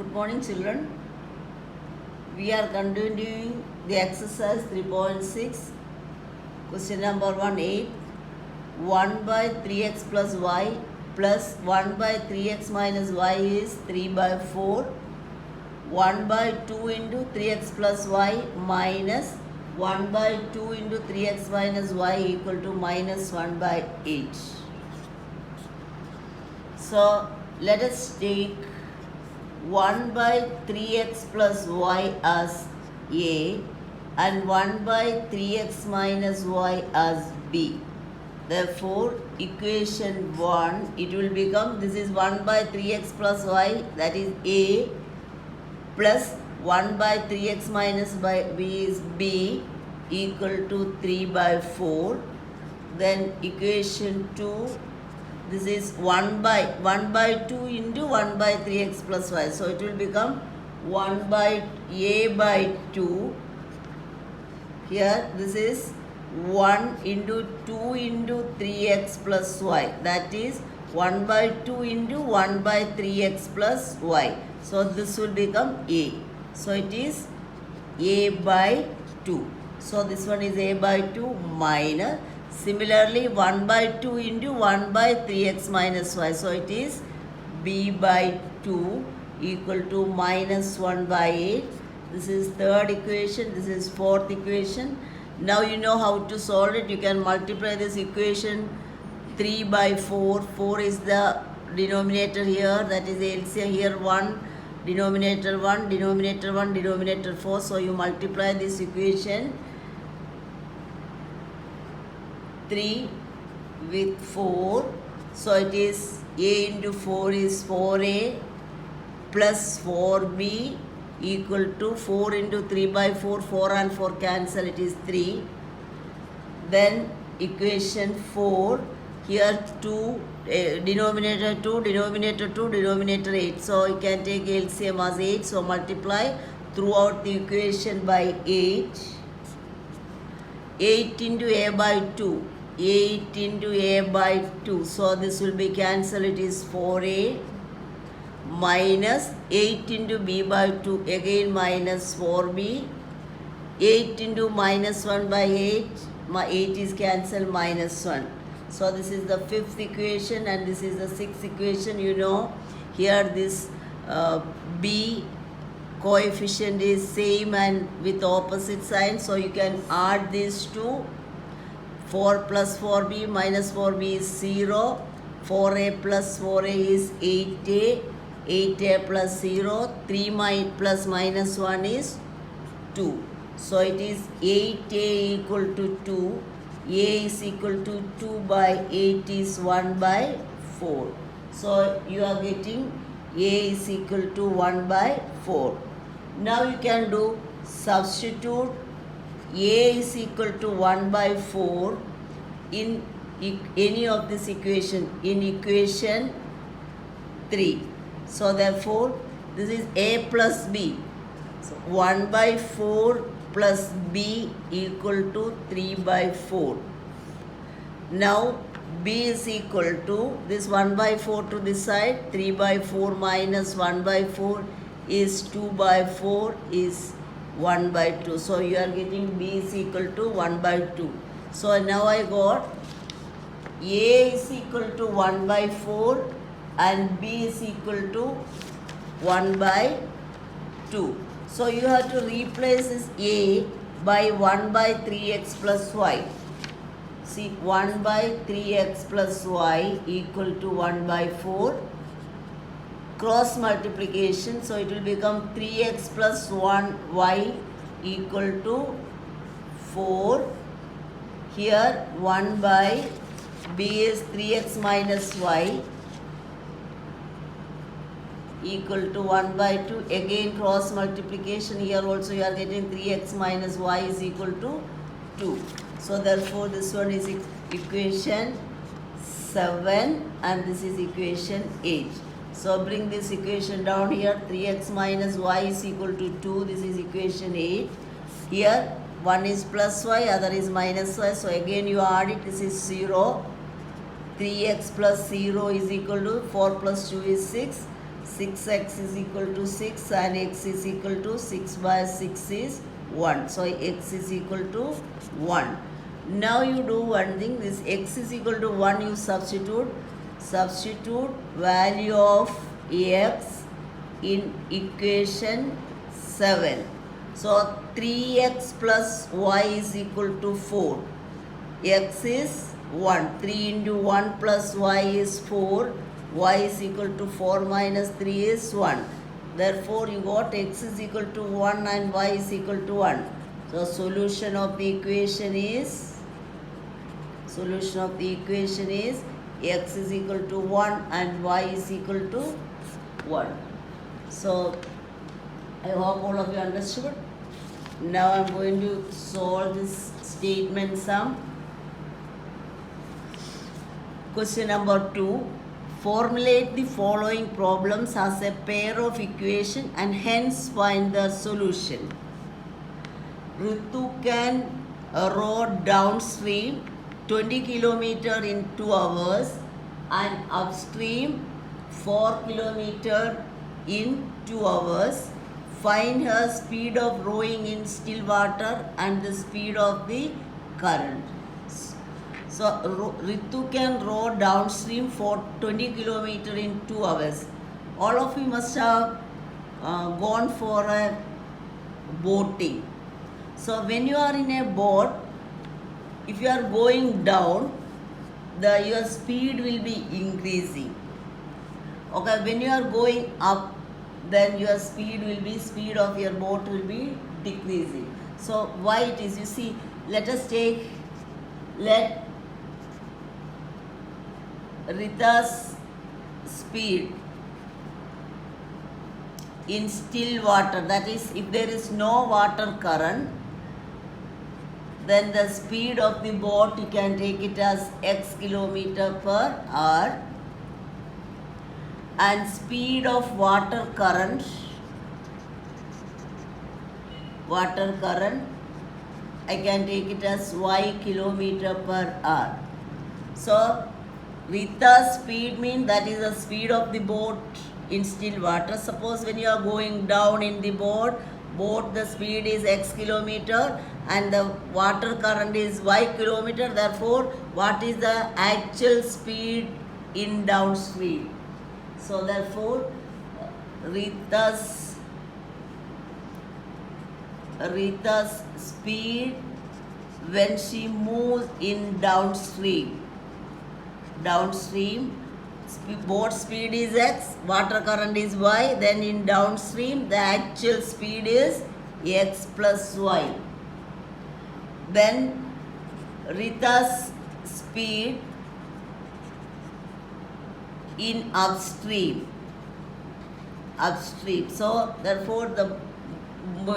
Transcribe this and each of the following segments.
Good morning, children. We are continuing the exercise 3.6. Question number 1, 1 by 3x plus y plus 1 by 3x minus y is 3 by 4. 1 by 2 into 3x plus y minus 1 by 2 into 3x minus y equal to minus 1 by 8. So let us take 1 by 3x plus y as A and 1 by 3x minus y as B. Therefore, equation 1, it will become, this is 1 by 3x plus y, that is A, plus 1 by 3x minus by B is B, equal to 3 by 4. Then equation 2, this is 1 by 2 into 1 by 3x plus y. So it will become 1 by A by 2. Here this is 1 into 2 into 3x plus y. That is 1 by 2 into 1 by 3x plus y. So this will become A. So it is A by 2. So this one is A by 2 minus. Similarly, 1 by 2 into 1 by 3x minus y. So it is B by 2 equal to minus 1 by 8. This is third equation. This is fourth equation. Now you know how to solve it. You can multiply this equation 3 by 4. 4 is the denominator here. That is LCM here 1. Denominator 1, denominator 1, denominator 4. So you multiply this equation 3 with 4. So it is A into 4 is 4A plus 4B equal to 4 into 3 by 4. 4 and 4 cancel, it is 3. Then equation 4. Here 2, denominator 2, denominator 2, denominator 8. So you can take LCM as 8. So multiply throughout the equation by 8. 8 into A by 2. 8 into A by 2. So this will be cancelled. It is 4A minus 8 into B by 2. Again minus 4B. 8 into minus 1 by 8. 8 is cancelled, minus 1. So this is the fifth equation and this is the sixth equation. You know, here this B coefficient is same and with opposite sign. So you can add these two. 4 plus 4B minus 4B is 0. 4A plus 4A is 8A. 8A plus 0. 3 plus minus 1 is 2. So it is 8A equal to 2. A is equal to 2 by 8 is 1 by 4. So you are getting A is equal to 1 by 4. Now you can do substitute A is equal to 1 by 4 in any of this equation, in equation 3. So therefore this is A plus B. So 1 by 4 plus B equal to 3 by 4. Now B is equal to this 1 by 4 to this side. 3 by 4 minus 1 by 4 is 2 by 4 is 1 by 2. So you are getting B is equal to 1 by 2. So now I got A is equal to 1 by 4 and B is equal to 1 by 2. So you have to replace this A by 1 by 3x plus y. See, 1 by 3x plus y equal to 1 by 4. Cross multiplication. So it will become 3x plus 1y equal to 4. Here 1 by B is 3x minus y equal to 1 by 2. Again cross multiplication. Here also you are getting 3x minus y is equal to 2. So therefore this one is equation 7 and this is equation 8. So bring this equation down here. 3x minus y is equal to 2. This is equation 8. Here one is plus y, other is minus y. So again you add it. This is 0. 3x plus 0 is equal to 4 plus 2 is 6. 6x is equal to 6 and x is equal to 6 by 6 is 1. So x is equal to 1. Now you do one thing, this x is equal to 1 you substitute value of x in equation 7. So 3x plus y is equal to 4. X is 1. 3 into 1 plus y is 4. Y is equal to 4 minus 3 is 1. Therefore, you got x is equal to 1 and y is equal to 1. So, solution of the equation is x is equal to 1 and y is equal to 1. So, I hope all of you understood. Now, I am going to solve this statement sum. Question number 2. Formulate the following problems as a pair of equation and hence find the solution. Ritu can row downstream 20 km in 2 hours and upstream 4 km in 2 hours. Find her speed of rowing in still water and the speed of the current. So Ritu can row downstream for 20 km in 2 hours. All of you must have gone for a boating. So when you are in a boat, if you are going down, your speed will be increasing. Okay, when you are going up, then your speed of your boat will be decreasing. So why it is, you see, let Rita's speed in still water, that is, if there is no water current, then the speed of the boat you can take it as x km/h, and speed of water current I can take it as y km/h. So Rita's speed means that is the speed of the boat in still water. Suppose when you are going down in the boat the speed is x km and the water current is y km. Therefore, what is the actual speed in downstream? So therefore, Rita's speed when she moves in downstream, boat speed is x, water current is y, then in downstream the actual speed is x plus y. Then Rita's speed in upstream. So therefore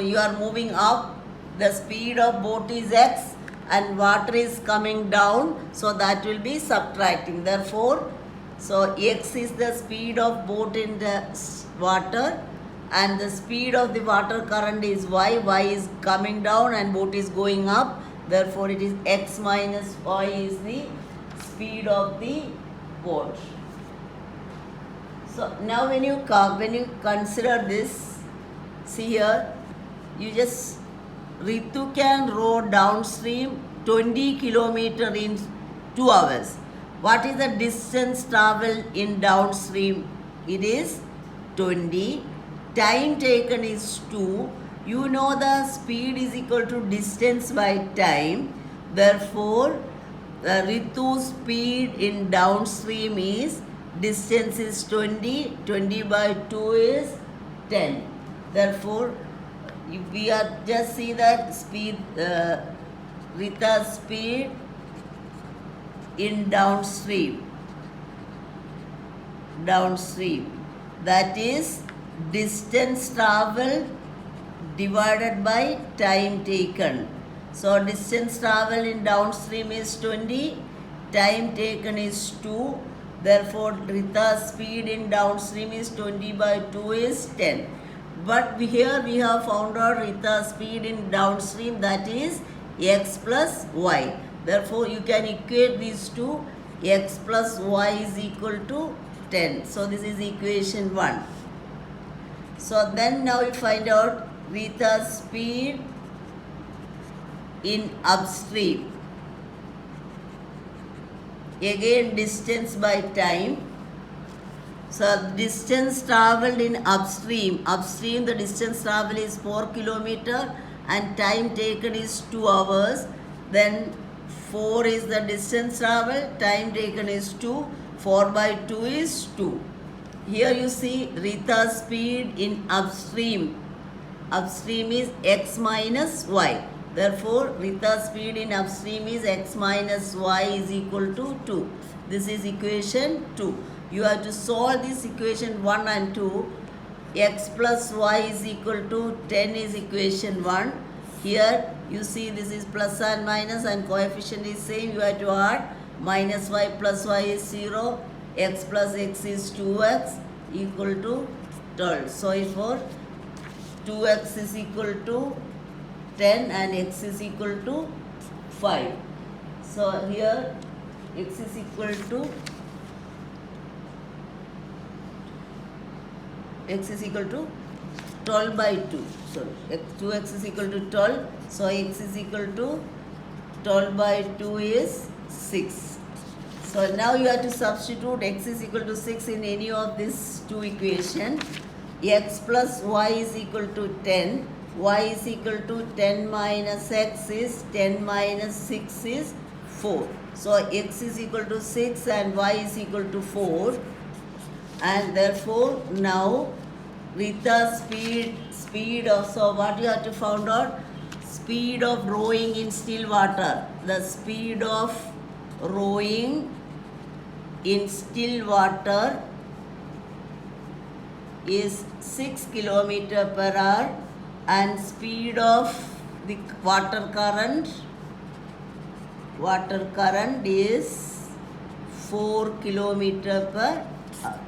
you are moving up, the speed of boat is x and water is coming down, so that will be subtracting. Therefore, so x is the speed of boat in the water and the speed of the water current is y is coming down and boat is going up. Therefore, it is x minus y is the speed of the boat. So now when you consider this, see here, you just Ritu can row downstream 20 km in 2 hours. What is the distance traveled in downstream? It is 20. Time taken is 2. You know the speed is equal to distance by time. Therefore, Ritu's speed in downstream is, distance is 20. 20 by 2 is 10. Therefore, if we are just see that speed, Rita's speed in downstream, that is distance traveled divided by time taken. So distance traveled in downstream is 20, time taken is 2. Therefore, Rita's speed in downstream is 20 by 2 is 10. But here we have found out Rita's speed in downstream, that is x plus y. Therefore, you can equate these two, x plus y is equal to 10. So this is equation 1. So then now we find out Rita's speed in upstream. Again distance by time. So distance traveled in upstream. Upstream the distance travel is 4 kilometer and time taken is 2 hours. Then 4 is the distance travel, time taken is 2. 4 by 2 is 2. Here you see Rita's speed in upstream. Upstream is x minus y. Therefore, Rita's speed in upstream is x minus y is equal to 2. This is equation 2. You have to solve this equation 1 and 2. X plus y is equal to 10 is equation 1. Here you see this is plus and minus and coefficient is same. You have to add minus y plus y is 0. X plus x is 2x equal to 12. So therefore 2x is equal to 10 and x is equal to 5. So here x is equal to 12 by 2. So 2x is equal to 12. So x is equal to 12 by 2 is 6. So now you have to substitute x is equal to 6 in any of these two equations. X plus y is equal to 10. Y is equal to 10 minus x is 10 minus 6 is 4. So x is equal to 6 and y is equal to 4. And therefore now Rita's speed of, so what you have to find out? Speed of rowing in still water. The speed of rowing in still water is 6 kilometer per hour and speed of the water current is 4 kilometer per hour.